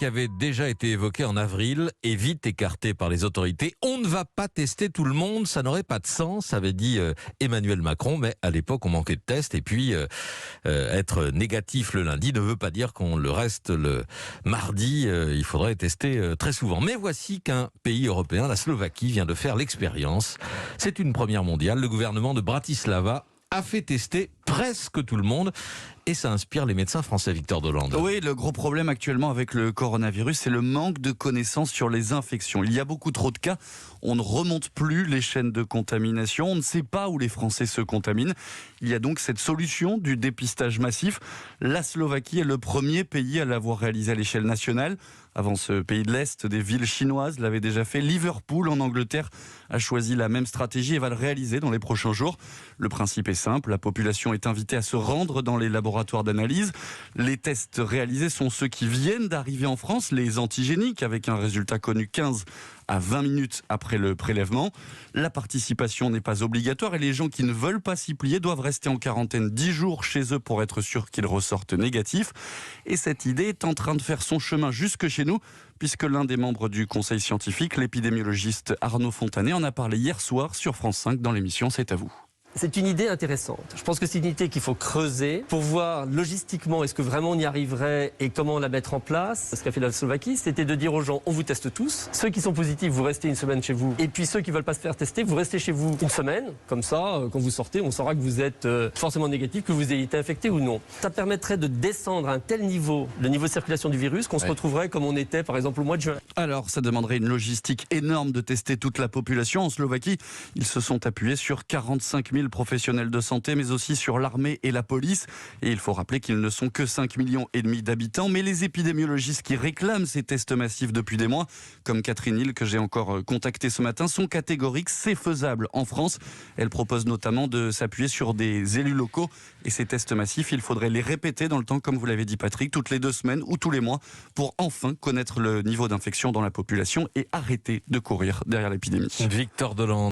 qui avait déjà été évoqué en avril est vite écarté par les autorités. On ne va pas tester tout le monde, ça n'aurait pas de sens, avait dit Emmanuel Macron, mais à l'époque on manquait de tests et puis être négatif le lundi ne veut pas dire qu'on le reste le mardi, il faudrait tester très souvent. Mais voici qu'un pays européen, la Slovaquie, vient de faire l'expérience. C'est une première mondiale, le gouvernement de Bratislava a fait tester presque tout le monde et ça inspire les médecins français. Victor Delande. Oui, le gros problème actuellement avec le coronavirus, c'est le manque de connaissances sur les infections. Il y a beaucoup trop de cas, on ne remonte plus les chaînes de contamination, on ne sait pas où les Français se contaminent. Il y a donc cette solution du dépistage massif. La Slovaquie est le premier pays à l'avoir réalisé à l'échelle nationale. Avant ce pays de l'Est, des villes chinoises l'avaient déjà fait. Liverpool, en Angleterre, a choisi la même stratégie et va le réaliser dans les prochains jours. Le principe est simple, la population est invitée à se rendre dans les laboratoires d'analyse. Les tests réalisés sont ceux qui viennent d'arriver en France, les antigéniques, avec un résultat connu 15 à 20 minutes après le prélèvement. La participation n'est pas obligatoire et les gens qui ne veulent pas s'y plier doivent rester en quarantaine 10 jours chez eux pour être sûrs qu'ils ressortent négatifs. Et cette idée est en train de faire son chemin jusque chez nous, puisque l'un des membres du conseil scientifique, l'épidémiologiste Arnaud Fontanet, en a parlé hier soir sur France 5 dans l'émission C'est à vous. C'est une idée intéressante. Je pense que c'est une idée qu'il faut creuser pour voir logistiquement est-ce que vraiment on y arriverait et comment la mettre en place. Ce qu'a fait la Slovaquie, c'était de dire aux gens on vous teste tous. Ceux qui sont positifs, vous restez une semaine chez vous. Et puis ceux qui ne veulent pas se faire tester, vous restez chez vous une semaine. Comme ça, quand vous sortez, on saura que vous êtes forcément négatif, que vous ayez été infecté ou non. Ça permettrait de descendre à un tel niveau, le niveau de circulation du virus, qu'on se retrouverait comme on était par exemple au mois de juin. Alors ça demanderait une logistique énorme de tester toute la population. En Slovaquie, ils se sont appuyés sur 45 000 professionnels de santé, mais aussi sur l'armée et la police. Et il faut rappeler qu'ils ne sont que 5,5 millions d'habitants. Mais les épidémiologistes qui réclament ces tests massifs depuis des mois, comme Catherine Hill, que j'ai encore contacté ce matin, sont catégoriques. C'est faisable en France. Elle propose notamment de s'appuyer sur des élus locaux. Et ces tests massifs, il faudrait les répéter dans le temps, comme vous l'avez dit Patrick, toutes les 2 semaines ou tous les mois, pour enfin connaître le niveau d'infection dans la population et arrêter de courir derrière l'épidémie. Victor Delande.